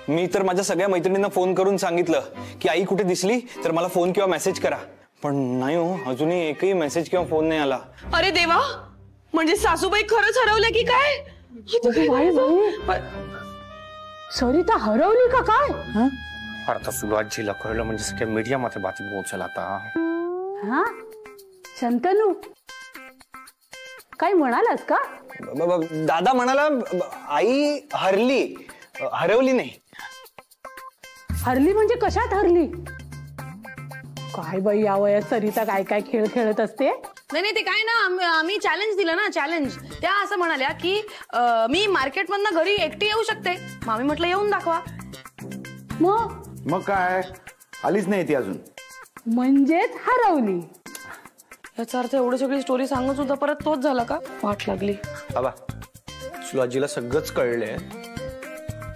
मी तर माझ्या सगळ्या मैत्रिणींना फोन करून सांगितलं की आई कुठे दिसली तर मला फोन किंवा मेसेज करा, पण नाही हो, अजूनही एकही मेसेज किंवा फोन नाही आला. अरे देवा, म्हणजे सासूबाई खरंच हरवल्या की काय? सरिता हरवली का काय? आता सुरुवातीला कळलं म्हणजे सगळ्या मीडियामध्ये बातमी पोहोचेल आता. हा शंतनू, काय म्हणालास का? दादा म्हणाला आई हरवली नाही. हरली म्हणजे कशात हरली? काय बाई, या वयात सरिता काय काय खेळ खेळत असते. नाही ते काय ना, आम्ही चॅलेंज दिलं ना, चॅलेंज. त्या असं म्हणाल्या की मी मार्केटमधनं घरी एकटी येऊ शकते. मामी म्हटलं येऊन दाखवा. मग काय आलीच नाही ती अजून, म्हणजेच हरवली. याचा अर्थ एवढी सगळी स्टोरी सांगत सुद्धा परत तोच झाला का? वाट लागली. बाबा सुरुवातीला सगळंच कळलंय,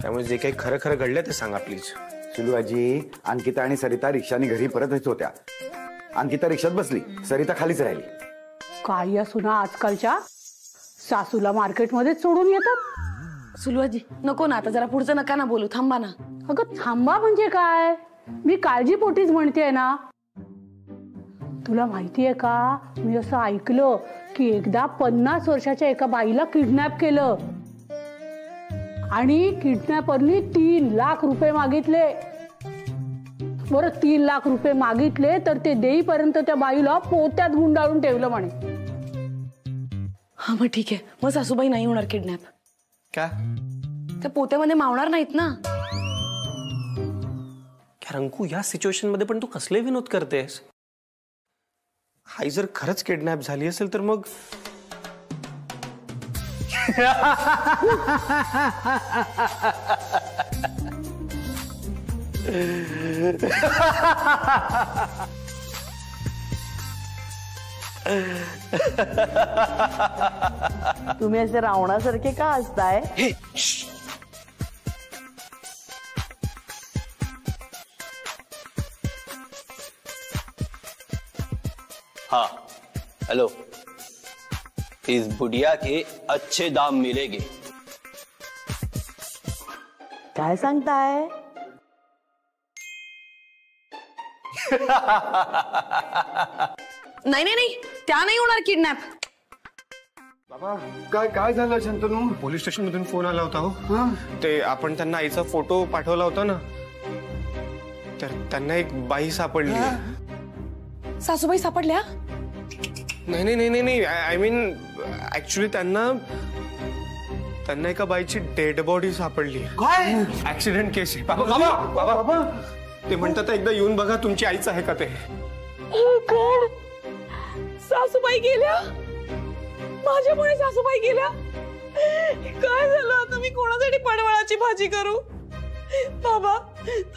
त्यामुळे जे काही खरं खरं घडलंय ते सांगा प्लीज. सुलू आजी, अंकिता आणि सरिता रिक्षाने घरी परत येत होत्या. अंकिता रिक्षात बसली, सरिता खालीच राहिली. काय या सुना आजकालच्या सासूला मार्केटमध्येच सोडून येतात. सुलवाजी नको ना, आता जरा पुढचं नका ना बोलू, थांबा ना. अगं थांबा म्हणजे काय? मी काळजीपोटीच म्हणतेय ना. तुला माहितीये का, मी असं ऐकलं की एकदा 50 वर्षाच्या एका बाईला किडनॅप केलं आणि किडनॅपरनी 3 लाख रुपये मागितले. बरं, 3 लाख रुपये मागितले तर ते देईपर्यंत त्या बाईला पोत्यात गुंडाळून ठेवलं म्हणे. हा मग ठीक आहे, मग सासूबाई नाही होणार किडनॅप. का? त्या पोत्यामध्ये मावणार नाहीत ना. रंकू, या सिच्युएशन मध्ये पण तू कसले विनोद करतेस? आई जर खरंच किडनॅप झाली असेल तर मग तुम्ही असे रावणासारखे का हसताय? हाँ हेलो, इस बुढ़िया के अच्छे दाम मिलेंगे. काय सांगताय? नाही त्या नाही होणार किडनॅप. बाबा काय झालं शंतनू? पोलीस स्टेशन मधून फोन आला होता हो. ते आपण त्यांना आईचा फोटो पाठवला होता ना, तर त्यांना एक बाई सापडली. सासूबाई सापडल्या? नाही, आय मीन ऍक्च्युली त्यांना एका बाईची डेड बॉडी सापडली. काय ऍक्सिडेंट केस आहे. बाबा ते म्हणतात एकदा येऊन बघा तुमची आईच आहे का ते. सासूबाई गेल्या, माझ्यामुळे सासूबाई गेल्या. काय झालं आता? मी कोणासाठी पडवळाची भाजी करू? बाबा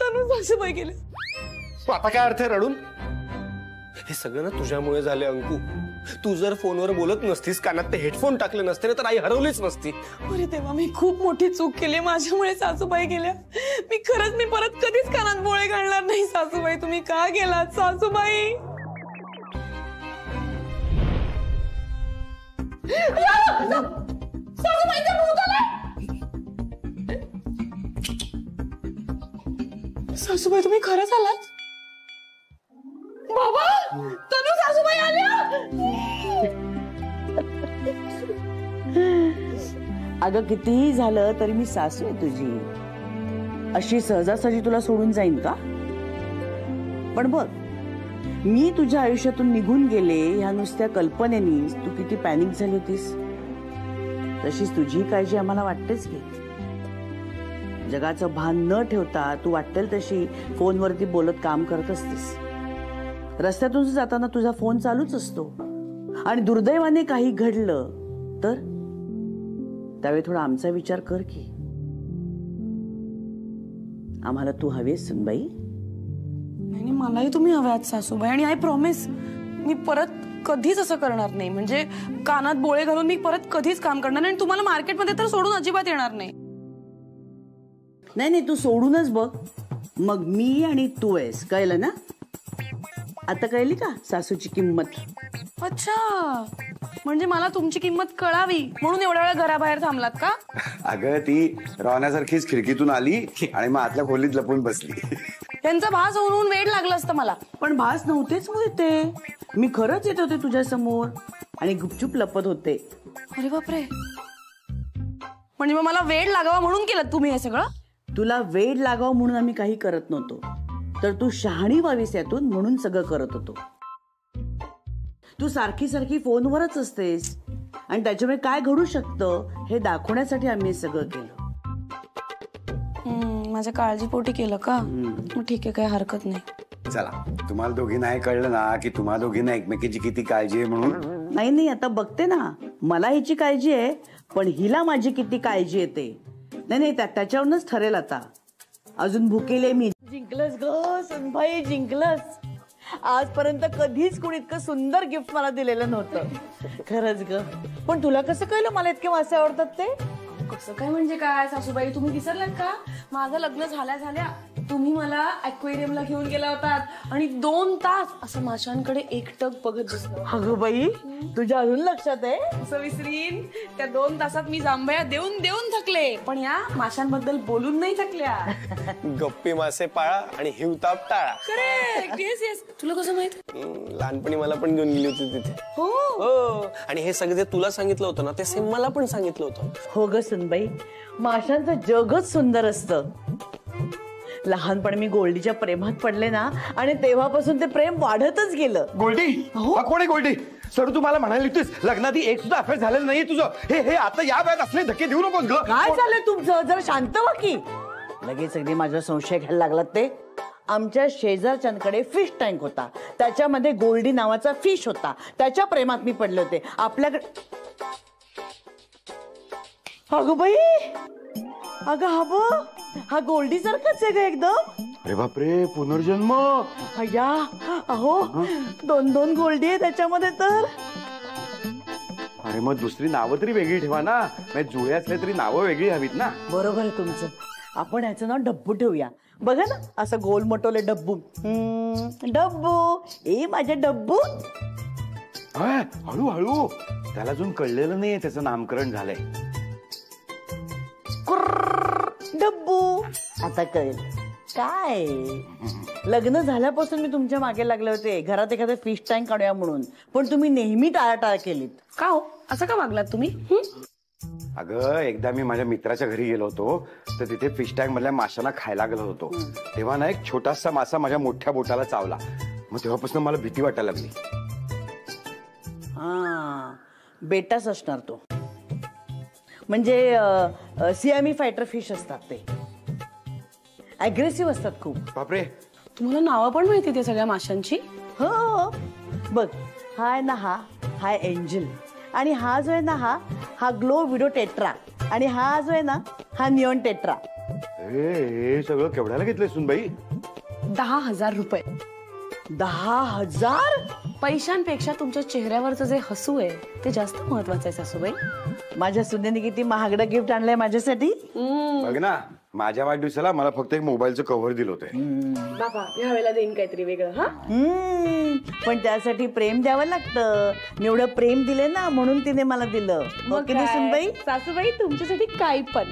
तनु सासूबाई गेले. आता काय अर्थ आहे रडून? हे सगळं ना तुझ्यामुळे झाले अंकू. तू जर फोनवर बोलत नसतीस, कानात ते हेडफोन टाकले नसते ना, तर आई हरवलीच नसती. अरे तेव्हा मी खूप मोठी चूक केली, माझ्यामुळे सासूबाई गेल्या. मी परत कधीच कानात बोळे घालणार नाही. सासूबाई तुम्ही का गेलात? सासूबाई सासूबाई तुम्ही खरंच आलात? बाबा तनु सासूबाई आल्या. अगं कितीही झालं तरी मी सासू आहे तुझी. अशी सहजासहजी तुला सोडून जाईन का? पण बघ, मी तुझ्या आयुष्यातून निघून गेले ह्या नुसत्या कल्पनेनी तू किती पॅनिक झाली होतीस. तशीच तुझी काळजी आम्हाला वाटतेच की. जगाचं भान न ठेवता तू वाटेल तशी फोनवरती बोलत काम करत असतेस. रस्त्यातून जाताना तुझा फोन चालूच असतो. आणि दुर्दैवाने काही घडलं तर त्यावेळी थोडा आमचा विचार कर की. आम्हाला तू हवीस सुनबाई. नाही मलाही तुम्ही हव्यात सासूबाई, आणि आय प्रॉमिस मी परत कधीच असं करणार नाही. म्हणजे कानात बोळे घालून मी परत कधीच काम करणार नाही. तुम्हाला मार्केटमध्ये तर सोडून अजिबात येणार नाही. नाही तू सोडूनच बघ, मग मी आणि तू आहेस. कळलं ना? आता कळली का सासूची किंमत? अच्छा म्हणजे मला तुमची किंमत कळावी म्हणून एवढ्या वेळा घराबाहेर थांबलात का? अगं ती रवण्यासारखीच खिडकीतून आली आणि मग आतल्या खोलीत लपून बसली. त्यांचा भास होऊन वेळ लागला असतं मला. पण भास नव्हतेच होते ते. मी खरंच येत होते तुझ्या समोर आणि गुपचूप लपत होते. अरे बापरे, म्हणजे मग मला वेळ लागावा म्हणून केलं तुम्ही हे सगळं? तुला वेळ लागावं म्हणून आम्ही काही करत नव्हतो, तर तू शहाणी व्हावीस यातून म्हणून सगळं करत होतो. तू सारखी सारखी फोनवरच असतेस आणि त्याच्यामुळे काय घडू शकतं हे दाखवण्यासाठी आम्ही हे सगळं केलं. माझ्या काळजीपोटी केलं का? मग ठीक आहे, काही हरकत नाही. चला, तुम्हाला दोघींना हे कळलं ना की तुम्हा दोघींना एकमेकीची किती काळजी आहे म्हणून. नाही आता बघते ना, मला हिची काळजी आहे पण हिला माझी किती काळजी येते. नाही त्याच्यावरूनच ठरेल आता. अजून भुकेले मी. जिंकलंस ग सुनबाई, जिंकलंस. आजपर्यंत कधीच कोणी इतकं सुंदर गिफ्ट मला दिलेलं नव्हतं. खरंच ग. पण तुला कसं कळलं मला इतके मासे आवडतात ते? कसं काय म्हणजे काय सासूबाई, तुम्ही विसरलात का? माझं लग्न झाल्या तुम्ही मला ॲक्वेरियमला घेऊन गेला होतात आणि 2 तास असं माशांकडे एकटक बघत बसलो. अगं बाई, तुझ्या अजून लक्षात आहे? असं विसरीन? त्या 2 तासात मी जांभया देऊन थकले, पण या माशांबद्दल बोलून नाही थकल्या. गप्पी मासे पाळा आणि हिवताप टाळा. करेक्ट. Yes yes. तुला कसं माहित? लहानपणी मला पण घेऊन गेली होती तिथे. हो. आणि हे सगळं जे तुला सांगितलं होतं ना ते सेम मला पण सांगितलं होतं. हो ग सुनबाई, माशांचं जगच सुंदर असतं. लहानपणी मी गोल्डीच्या प्रेमात पडले ना आणि तेव्हापासून ते प्रेम वाढतच गेलं. गोल्डी, हा कोण आहे गोल्डी? सर तू मला म्हणाली होतीस लग्नात एक सुद्धा अफेअर झालेलं नाहीये तुझं. हे आता या वयात असले धक्के देऊ नकोस ग. काय झालंय तुमचं? जरा शांत व्हा की. लगेच अगदी माझा संशय घ्यायला लागलात ते. आमच्या शेजारच्यांकडे फिश टँक होता, त्याच्यामध्ये गोल्डी नावाचा फिश होता. त्याच्या प्रेमात मी पडले होते. आपल्याकडे अगं बाई, अगं हा गोल्डी सारखाच आहे ग एकदम. अरे बापरे, पुनर्जन्म. अय्या, अहो 2 गोल्डी आहे त्याच्यामध्ये तर. अरे मग दुसरी नावं तरी वेगळी ठेवा ना. जुळे असले तरी नावं वेगळी हवीत ना. बरोबर आहे तुमचं. आपण याचं नाव डब्बू ठेवूया. बघा ना, असं गोल मोठवले डब्बू. डब्बू, ए माझ्या डब्बू. हळूहळू, त्याला अजून कळलेलं नाहीये त्याचं नामकरण झालंय. डब्बू आता कळेल. काय लग्न झाल्यापासून मी तुमच्या मागे लागले होते घरात एखादं फिश टँक काढूया म्हणून, पण तुम्ही नेहमी टाळाटाळ केलीत. का हो, असं का वागलात तुम्ही? अगं एकदा मी माझ्या मित्राच्या घरी गेलो होतो तर तिथे फिश टँक मधल्या माशांना खायला गेलो होतो. तेव्हा ना एक छोटासा मासा माझ्या मोठ्या बोटाला चावला. मग तेव्हापासून मला भीती वाटायला लागली. हा, बेटाच असणार तो. म्हणजे सियामी फायटर फिश असतात ते. अग्रेसिव्ह असतात खूप. बापरे, तुम्हाला नावं पण माहिती ते सगळ्या माशांची? हो बघ, हा आहे ना, हा एंजल. आणि हा जो आहे ना, हा ग्लो विडो टेट्रा. आणि हा जो आहे ना, हा निऑन टेट्रा. हे सगळं केवढ्याला घेतलंय सुनबाई? 10,000 रुपये. 10,000? पैशांपेक्षा तुमच्या चेहऱ्यावरचं जे हसू आहे ते जास्त महत्वाचं आहे सासूबाई. माझ्या सुनेने किती महागडं गिफ्ट आणलंय माझ्यासाठी. बघ ना, माझ्या वाढदिवसाला मला फक्त एक मोबाईलचं कव्हर दिलं होतं. बाबा यावेळेला देईन काहीतरी वेगळं. हा, पण त्यासाठी प्रेम द्यावं लागतं. मी एवढं प्रेम दिले ना म्हणून तिने मला दिलं. सुनबाई, सासूबाई तुमच्यासाठी काही पण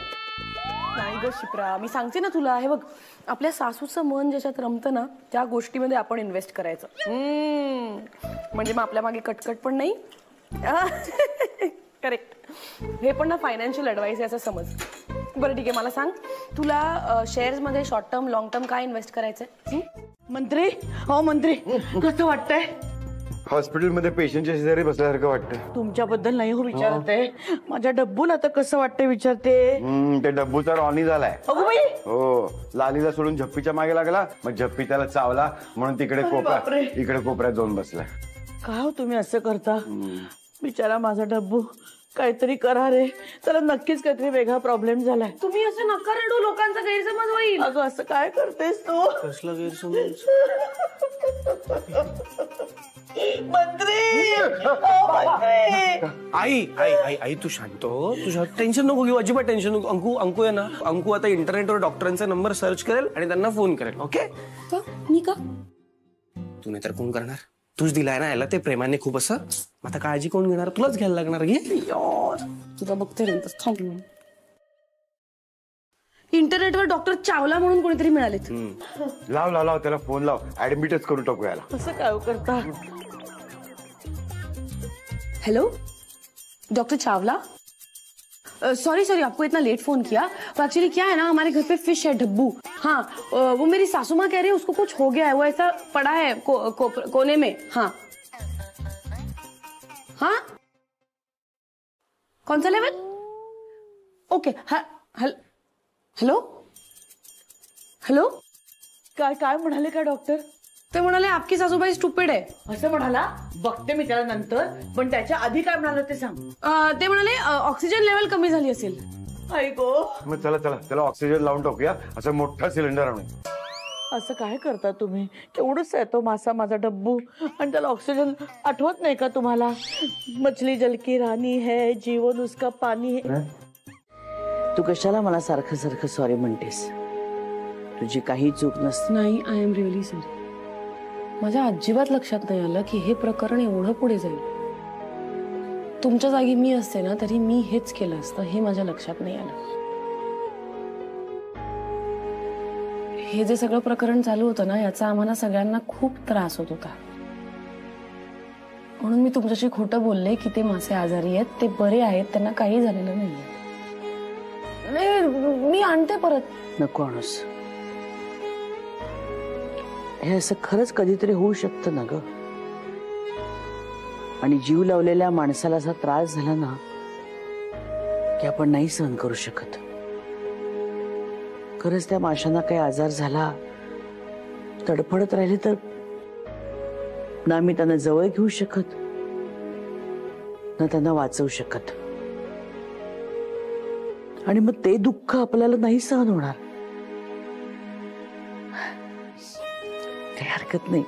नाही ग शिप्रा. मी सांगते ना तुला, हे बघ, आपल्या सासूचं मन ज्याच्यात रमतं ना त्या गोष्टीमध्ये आपण इन्व्हेस्ट करायचं. म्हणजे मग आपल्या मागे कटकट पण नाही. करेक्ट. हे पण ना फायनान्शियल ऍडवाइस याचा समज. बरं ठीक आहे, मला सांग, तुला शेअर्स मध्ये शॉर्ट टर्म लॉंग टर्म काय इन्व्हेस्ट करायचंय? मंत्री, हो मंत्री, कसं वाटतंय? हॉस्पिटलमध्ये पेशंटच्या शेजारी बसल्यासारखं वाटतं. तुमच्याबद्दल नाही हो विचारते, माझ्या डब्बूला आता कसं वाटतंय विचारते. ते डब्बूचा रॉनी झालाय. अगो बाई, हो, लालीला सोडून झप्पीच्या मागे लागला, मग झप्पी त्याला चावला म्हणून तिकडे इकडे कोपऱ्यात जाऊन बसला. काय हो तुम्ही असं करता? बिचारा माझा डब्बू, काहीतरी करा रे. त्याला नक्कीच काहीतरी वेगळा प्रॉब्लेम झालाय. तुम्ही असं नका रडू, लोकांचा गैरसमज होईल. अगं असं काय करतेस तू? कसला गैरसमज? मंत्री, आई आई आई आई तू शांत हो. तुझ्या टेन्शन नको घेऊ, अजिबात टेन्शन नको. अंकू आहे ना, अंकू आता इंटरनेटवर डॉक्टरांचा नंबर सर्च करेल आणि त्यांना फोन करेल. ओके? मी का? तू नाही तर कोण करणार? तूच दिलाय ना याला ते प्रेमाने खूप असं. आता काळजी कोण घेणार, तुलाच घ्यायला लागणार. घे. तुला बघते नंतर थांब. इंटरनेटवर डॉक्टर चावला म्हणून कोणीतरी मिळालेत. लाव लाव लाव त्याला फोन लाव, ऍडमिटच करून टाकू याला. असं काय करता. हेलो डॉक्टर चावला, सॉरी सॉरी आपको इतना लेट फोन किया. तो एक्चुअली क्या है ना, हमारे घर पे फिश है डब्बू. हाँ वो मेरी सासू माँ कह रही है उसको कुछ हो गया है, वो ऐसा पड़ा है कोने में. हाँ हाँ कौन सा लेवल. Okay hello hello. काय काय म्हणाले का डॉक्टर. ते म्हणाले आपकी सासूबाई स्टुपिड आहे. असं म्हणाला. बघते मी त्याला नंतर, पण त्याच्या आधी काय म्हणाला ते सांग. ते म्हणाले ऑक्सिजन लेवल कमी झाली असेल. ऐको मग चला चला त्याला ऑक्सिजन लावून टाकूया. असं मोठा सिलेंडर आणू. असं काय करता तुम्ही. केवढंच आहे तो मासा माझा डब्बू, आणि त्याला ऑक्सिजन आठवत नाही का तुम्हाला. मछली जल की रानी है, जीवन उसका पाणी है. तू कशाला मला सारखं सारखं सॉरी म्हणतेस. तुझी काही चूक नसते. नाही आय एम रिअली सॉरी. माझ्या अजिबात लक्षात नाही आलं की हे प्रकरण एवढं पुढे जाईल. तुमच्या जागी मी असते ना तरी मी हेच केलं असतं, हे माझ्या लक्षात नाही आलं. हे जे सगळं प्रकरण चालू होतं ना, याचा आम्हाला सगळ्यांना खूप त्रास होत होता. म्हणून मी तुमच्याशी खोटं बोलले की ते मासे आजारी आहेत, ते बरे आहेत, त्यांना काही झालेलं नाहीये. मी आणते परत. नको आणूस. हे असं खरंच कधीतरी होऊ शकतं ना ग. आणि जीव लावलेल्या माणसाला असा त्रास झाला ना की आपण नाही सहन करू शकत. खरंच त्या माशांना काही आजार झाला, तडफडत राहिले तर ना मी त्यांना जवळ घेऊ शकत ना त्यांना वाचवू शकत. आणि मग ते दुःख आपल्याला नाही सहन होणार. काही हरकत नाही,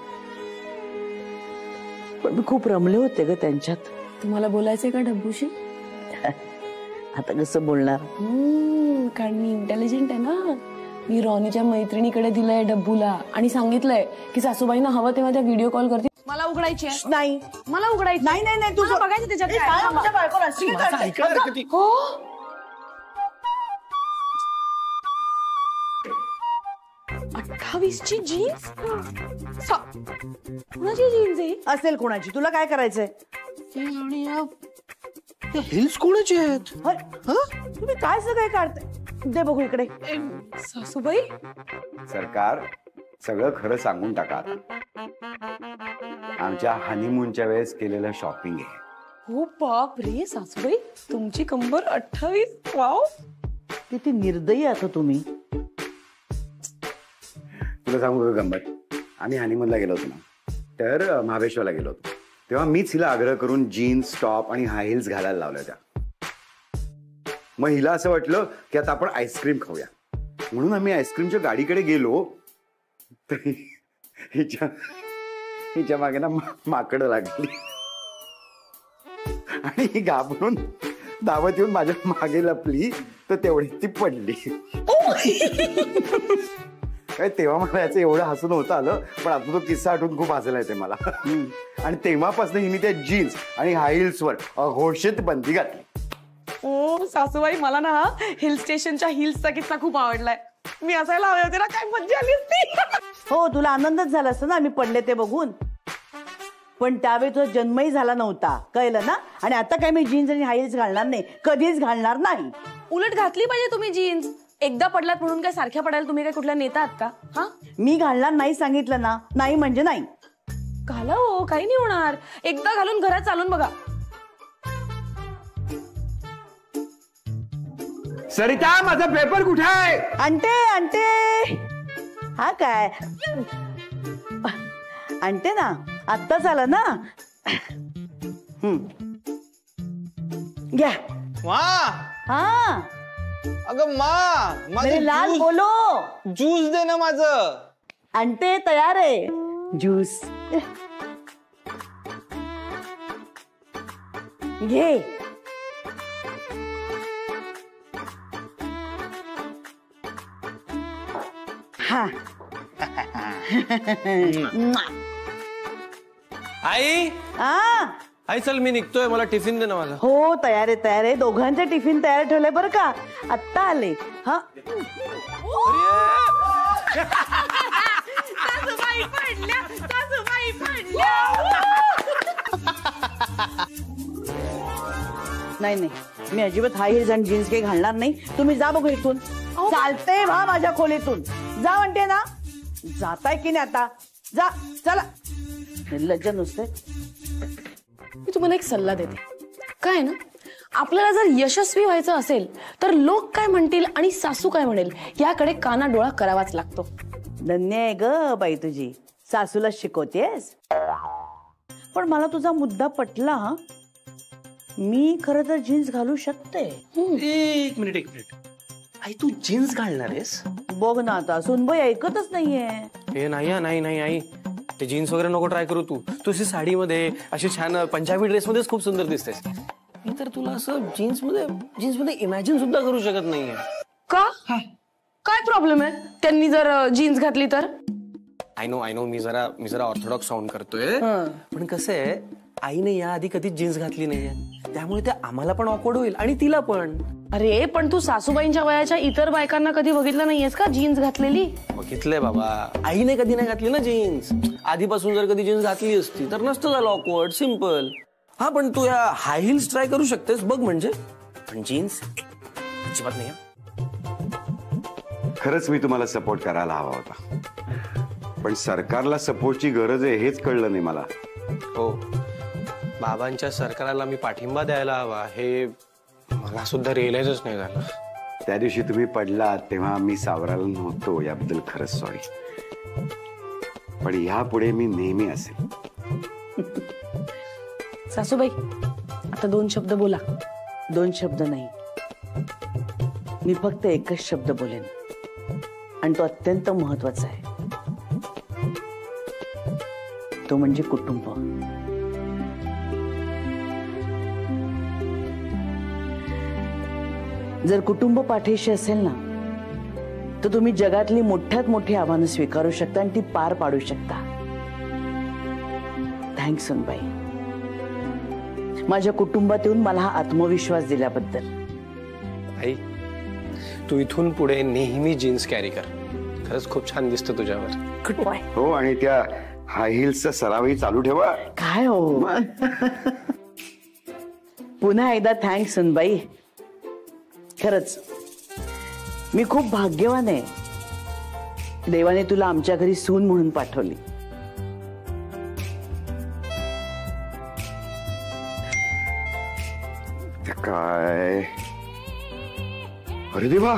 पण मी खूप रमले होते ग त्यांच्यात. तुम्हाला बोलायचंय का डब्बूशी. आता कसं बोलणार. कारण मी इंटेलिजंट आहे ना. मी रॉनीच्या मैत्रिणीकडे दिलंय डब्बूला आणि सांगितलंय की सासूबाईंना हवं तेव्हा त्या व्हिडिओ कॉल करते. मला उघडायची नाही. मला उघडायची नाही नाही नाही. तू बघायचं त्याच्यात. हो 28ची जीन्स. कोणाची जीन्स आहे. असेल कोणाची, तुला काय करायचंय. हिल्स कोणाचे आहेत. तुम्ही काय सगळे काढताय. दे बघू इकडे. सासूबाई सरकार सगळं खरं सांगून टाका. आमच्या हनीमूनच्या वेळेस केलेलं शॉपिंग आहे. हो बाप रे सासूबाई, तुमची कंबर 28. वाव. किती निर्दयी आता तुम्ही. तुला सांगू का गंमत. आम्ही हनीमूनला गेलो होतो ना, तर महाबळेश्वरला गेलो होतो. तेव्हा मीच हिला आग्रह करून जीन्स टॉप आणि हाय हिल्स घालायला लावल्या होत्या. मग हिला असं वाटलं की आता आपण आईस्क्रीम खाऊया, म्हणून आम्ही आईस्क्रीमच्या गाडीकडे गेलो. तर हिच्या मागे ना माकडं लागली आणि ही घाबरून धावत येऊन माझ्या मागे लपली, तर तेवढी ती पडली. तेव्हा मला याचं एवढं हसून होतं आलं, पण आता तो किस्सा आठवून खूप हसायला येते मला. आणि तेव्हापासून हिने त्या जीन्स आणि हाय हिल्सवर घोषित बंदी घातली. ओ सासूबाई, मला ना हिल स्टेशनच्या हिल्सचा किस्सा खूप आवडलाय. मी असायला हवे होते ना, काय मज्जा आली असती. हो तुला आनंदच झाला असता ना आम्ही पडले ते बघून. पण त्यावेळी तुझा जन्मही झाला नव्हता, कळलं ना. आणि आता काय मी जीन्स आणि हाय हिल्स घालणार नाही, कधीच घालणार नाही. उलट घातली पाहिजे तुम्ही जीन्स. एकदा पडलात म्हणून काय सारख्या पडायला तुम्ही काय कुठल्या नेता आहात का. हा मी घालणार नाही सांगितलं ना, नाही म्हणजे नाही. घाला हो, काही नाही होणार. एकदा घालून घरात चालून बघा. सरिता, माझा पेपर कुठे आहे. आणते आणते. हा काय आणते ना, आत्ताच आला ना. घ्या. हा अगं मा, मेरे लाल बोलो. ज्यूस दे ना माझं. आणते, तयार आहे ज्यूस. घे. हा आई हा आई चल मी निघतोय, मला टिफिन दे ना माझा. हो तयार आहे दोघांचे टिफिन तयार ठेवले बरं का, आत्ता आले. हा सासूबाई पडल्या, सासूबाई पडल्या. नाही मी अजिबात हाय हिल्स आणि जीन्स काही घालणार नाही. तुम्ही जा बघू इथून. चालते भा माझ्या खोलीतून जा म्हणते ना. जाताय की नाही आता? जा चला. निर्लज्ज नुसते. मी तुम्हाला एक सल्ला देते. काय ना, आपल्याला जर यशस्वी व्हायचं असेल तर लोक काय म्हणतील आणि सासू काय म्हणेल याकडे कानाडोळा करावाच लागतो. धन्य आहे ग बाई तुझी, सासूला शिकवतेस. पण मला तुझा मुद्दा पटला. मी खरं तर जीन्स घालू शकते. एक मिनिट आई, तू जीन्स घालणार आहेस? बघ ना आता सुनबाई ऐकतच नाहीये. हे नाही आई, ते जीन्स वगैरे नको ट्राय करू. तू अशी साडीमध्ये अशी छान पंजाबी ड्रेस मध्येच खूप सुंदर दिसतेस. मी तर तुला असं जीन्स मध्ये इमॅजिन सुद्धा करू शकत नाहीये. का? काय प्रॉब्लेम आहे त्यांनी जर जीन्स घातली तर? आय नो मी जरा ऑर्थोडॉक्स साऊंड करतोय, पण कसं आहे, आईने याआधी कधीच जीन्स घातली नाहीये, त्यामुळे ते आम्हाला पण ऑकवर्ड होईल आणि तिला पण. अरे पण तू सासूबाईंच्या वयाच्या इतर बायकांना कधी बघितलं नाहीयेस का जीन्स घातलेली? बघितलंय बाबा, आईने कधी नाही घातली ना जीन्स. आधीपासून जर कधी जीन्स घातली असती तर नसतं झालं ऑकवर्ड, सिम्पल. हा पण तू या हाय हिल्स ट्राय करू शकतेस बघ म्हणजे, पण जीन्स अजिबात नाही. खरंच मी तुम्हाला सपोर्ट करायला हवा होता, पण सरकारला सपोर्टची गरज आहे हेच कळलं नाही मला. हो, बाबांच्या सरकाराला मी पाठिंबा द्यायला हवा हे मला सुद्धा रिअलाइजच नाही झालं. त्या दिवशी तुम्ही पडलात तेव्हा मी सावरायला नव्हतो, याबद्दल खरंच सॉरी. पण यापुढे मी नेहमी असेल. सासूबाई आता 2 शब्द बोला. 2 शब्द नाही, मी फक्त एकच शब्द बोलेन आणि तो अत्यंत महत्वाचा आहे. तो म्हणजे कुटुंब. जर कुटुंब पाठीशी असेल ना तर तुम्ही जगातली मोठ्यात मोठी आव्हानं स्वीकारू शकता आणि ती पार पाडू शकता. थँक्स सुनबाई, माझ्या कुटुंबात येऊन मला हा आत्मविश्वास दिल्याबद्दल. आई, तू इथून पुढे नेहमी जीन्स कॅरी कर. खरंच खूप छान दिसतं तुझ्यावर. Goodbye. हो, आणि त्या हाय हिल्सचा सरावही चालू ठेवा. काय हो. पुन्हा एकदा थँक्स सुनबाई. खरंच मी खूप भाग्यवान आहे. देवाने तुला आमच्या घरी सून म्हणून पाठवली. काय, अरे देवा,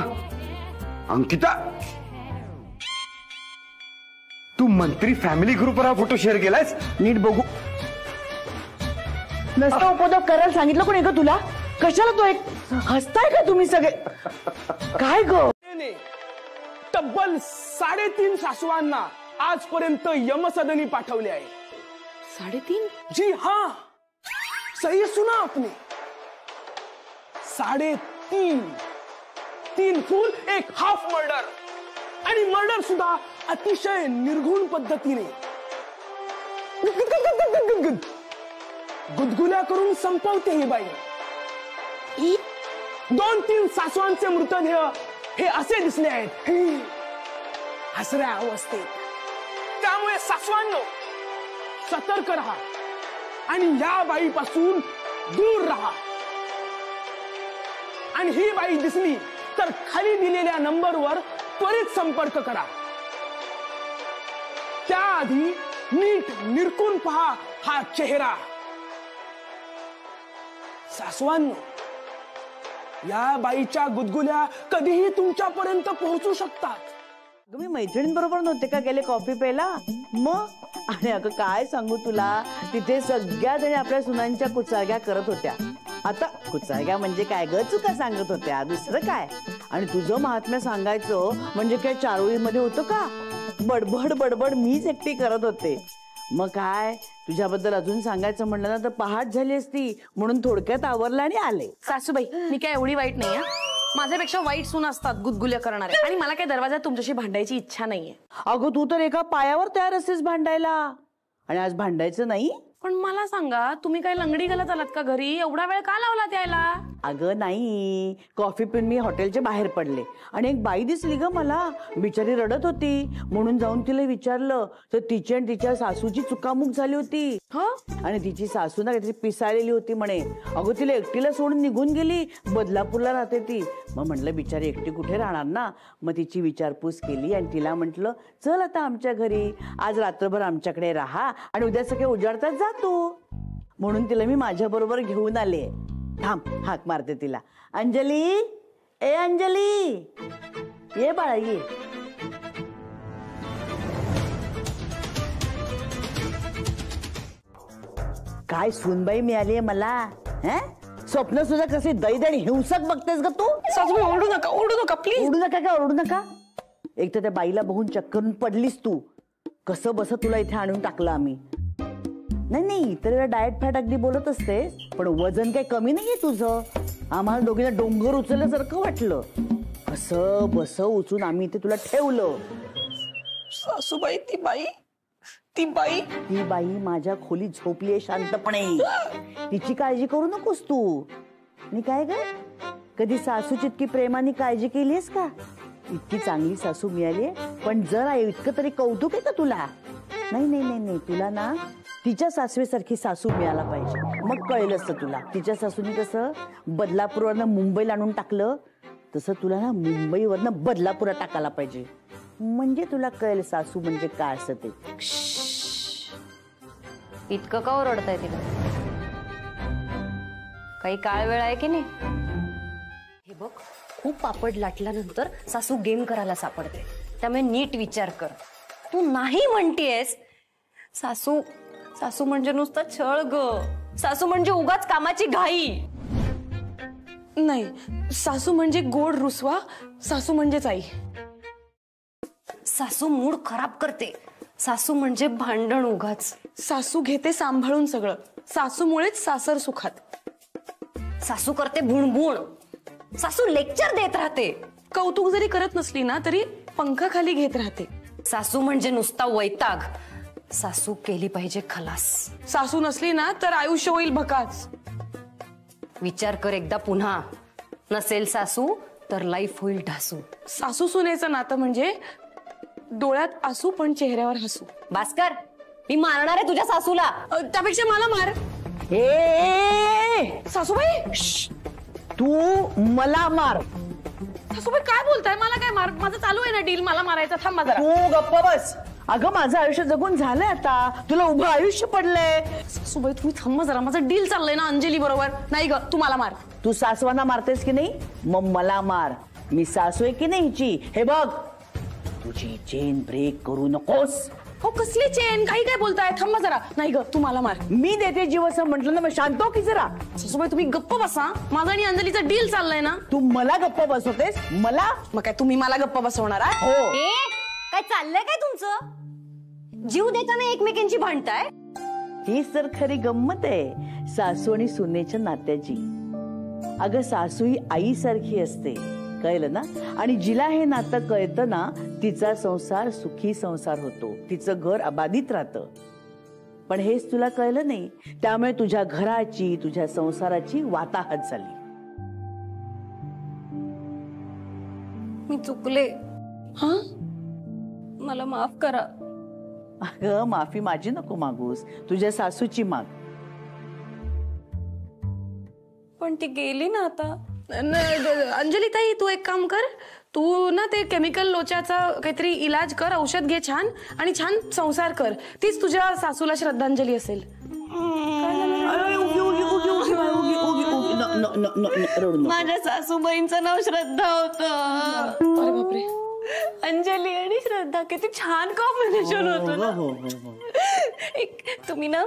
अंकिता, तू मंत्री फॅमिली ग्रुपवर हा फोटो शेअर केलायस? नीट बघू. नसता उपद्रव करायला सांगितलं कोणी ग तुला? कशाला तो एक हसताय का तुम्ही सगळे? काय ग? तब्बल 3.5 सासवांना आजपर्यंत यमसदनी पाठवले आहे. 3.5? जी हाँ, सही सुना आपने. 3.5. 3 फुल 1 हाफ मर्डर, आणि मर्डर सुद्धा अतिशय निर्घुण पद्धतीने. गुदगुल्या करून संपवते ही बाई. 2-3 सासवांचे मृतदेह हे असे दिसले आहेत हसऱ्या अवस्थेत. त्यामुळे सासवांनो, सतर्क रहा आणि या बाईपासून दूर रहा. आणि ही बाई दिसली तर खाली दिलेल्या नंबरवर त्वरित संपर्क करा. त्याआधी नीट निरखून पहा हा चेहरा. सासवांनो, या बाईच्या गुदगुल्या कधीही तुमच्यापर्यंत पोहोचू शकतात. तुम्ही मैत्रिणींबरोबर नव्हते का गेले कॉफी प्यायला? मग आणि अगं काय सांगू तुला, तिथे सगळ्या जणी आपल्या सुनांच्या कुचाळग्या करत होत्या. आता कुचाळग्या म्हणजे काय ग, चुका सांगत होत्या, दुसरं काय. आणि तुझं महात्म्य सांगायचं म्हणजे काय चारोळीमध्ये होतं का? बडबड बडबड मीच एकटी करत होते. मग काय, तुझ्याबद्दल अजून सांगायचं म्हणलं ना तर पहाट झाली असती, म्हणून थोडक्यात आवरलं आणि आले. सासूबाई, मी काय एवढी वाईट नाहीये. माझ्यापेक्षा वाईट सून असतात गुदगुल्या करणारे, आणि मला काय दरवाजात तुमच्याशी भांडायची इच्छा नाहीये. अगं तू तर एका पायावर तयार असतेस भांडायला, आणि आज भांडायचं नाही. पण मला सांगा, तुम्ही काय लंगडी घालत आलात का घरी? एवढा वेळ का लावला यायला? अगं नाही, कॉफी पिऊन मी हॉटेलच्या बाहेर पडले आणि एक बाई दिसली ग मला. बिचारी रडत होती, म्हणून जाऊन तिला विचारलं तर तिची आणि तिच्या सासूची चुकामुक झाली होती. आणि तिची सासू ना काहीतरी पिसाळलेली होती म्हणे. अगं तिला एकटीला सोडून निघून गेली. बदलापूरला राहते ती. मग म्हटलं बिचारी एकटी कुठे राहणार ना. मग तिची विचारपूस केली आणि तिला म्हटलं चल आता आमच्या घरी, आज रात्रभर आमच्याकडे राहा आणि उद्या सकाळी उजाडतात जातो. म्हणून तिला मी माझ्या बरोबर घेऊन आले. थांब, हाक मारते तिला. अंजली, ए अंजली, ये बाळा ये. काय सूनबाई मिळालीये मला. स्वप्न सुद्धा कसे दैद आणि हिंसक बघतेस ग तू. सासूबाई ओरडू नका, ओरडू नका प्लीज. ओरडू नका का, ओरडू नका. एक तर त्या बाईला बघून चक्करून पडलीस तू. कसं बस तुला इथे आणून टाकलं आम्ही. नाही इतर वेळा डाएट फॅट अगदी बोलत असते, पण वजन काही कमी नाहीये तुझं. आम्हाला दोघींना डोंगर उचलल्यासारखं वाटलं. कसं बस उचून आम्ही इथे तुला ठेवलं. सासूबाई, ती बाई माझ्या खोलीत झोपलीये शांतपणे. तिची काळजी करू नकोस तू. आणि काय ग, कधी सासूची इतकी प्रेमाने काळजी केलीस का? इतकी चांगली सासू मिळालीये, पण जरा इतकं तरी कौतुक आहे का तुला? नाही, तुला ना तिच्या सासवेसारखी सासू मिळायला पाहिजे. मग कळलं असतं तुला. तिच्या सासूने कसं बदलापूरवरनं मुंबईला आणून टाकलं, तसं तुला ना मुंबईवरनं बदलापुरात टाकायला पाहिजे. म्हणजे तुला कळेल सासू म्हणजे काय असतं ते. इतकं का ओरडताय तिला? काही काळ वेळ आहे की नाही? हे बघ, खूप पापड लाटल्यानंतर सासू गेम करायला सापडते. त्यामुळे नीट विचार कर. तू नाही म्हणतेस. सासू म्हणजे नुसतं छळ ग. सासू म्हणजे उगाच कामाची घाई नाही. सासू म्हणजे गोड रुसवा. सासू म्हणजेच आई. सासू मूड खराब करते. सासू म्हणजे भांडण उगाच. सासू घेते सांभाळून सगळं. सासूमुळेच सासर सुखात. सासू करते भुणभुण. सासू लेक्चर देत राहते. कौतुक जरी करत नसली ना तरी पंखाखाली घेत राहते. सासू म्हणजे नुसता वैताग. सासू केली पाहिजे खलास. सासू नसली ना तर आयुष्य होईल भकास. विचार कर एकदा पुन्हा. नसेल सासू तर लाईफ होईल ढासू. सासू सुनेचं नातं म्हणजे डोळ्यात आसू पण चेहऱ्यावर हसू. भास्कर, मी मारणार आहे तुझ्या सासूला. त्यापेक्षा मला मार. सासूबाई, तू मला मार. सासूबाई काय बोलताय? मला काय मार? माझं चालू आहे ना डील मला मारायचा. थांब जरा. तू गप्प बस. अगं माझं आयुष्य जगून झालंय आता. तुला उभं आयुष्य पडलंय. सासूबाई तुम्ही थांब जरा. माझं डील चाललंय ना अंजली बरोबर. नाही ग, तू मला मार. तू सासवांना मारतेस की नाही? मग मला मार. मी सासू आहे की नाही हिची? हे बघ, तुझी चेन ब्रेक करू नकोस. हो कसली चेन? काही काय बोलताय? थांबा जरा. नाही ग, तू मला मार. मी देते जीव असं म्हटलं ना, मग शांत हो की जरा. सासूबाई तुम्ही गप्प बसा. माझा आणि अंजलीचा डील चाललाय ना. तू मला गप्प बसवतेस? मला? मग काय तुम्ही मला गप्प बसवणार? हो. काय चाललंय काय तुमचं? जीव देताना एकमेकांची भांडताय. हीच तर खरी गंमत आहे सासू आणि सुनेच्या नात्याची. अगं सासू ही आईसारखी असते, कळलं ना. आणि जिला हे नातं कळतं ना, तिचा संसार सुखी संसार होतो. तिचं घर अबाधित राहतं. पण हेच तुला कळलं नाही. त्यामुळे तुझ्या घराची, तुझ्या संसाराची वाताहत झाली. मी चुकले. मला माफ करा. अगं माफी माझी नको मागूस, तुझ्या सासूची माग. पण ती गेली ना आता. अंजली ताई तू एक काम कर. तू ना ते केमिकल लोच्याचा काहीतरी इलाज कर, औषध घे छान आणि छान संसार कर. तीच तुझ्या सासूला श्रद्धांजली असेल. माझ्या सासूबाईंचं नाव श्रद्धा होतं. अरे बापरे. अंजली आणि श्रद्धा किती छान कॉम्बिनेशन होतं ना. तुम्ही ना,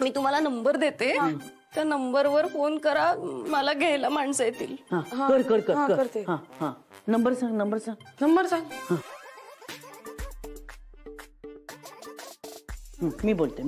मी तुम्हाला नंबर देते. त्या नंबरवर फोन करा. मला घ्यायला माणसं येतील. कर कर कर करते. नंबर सांग. नंबर सांग. नंबर सांग. मी बोलते.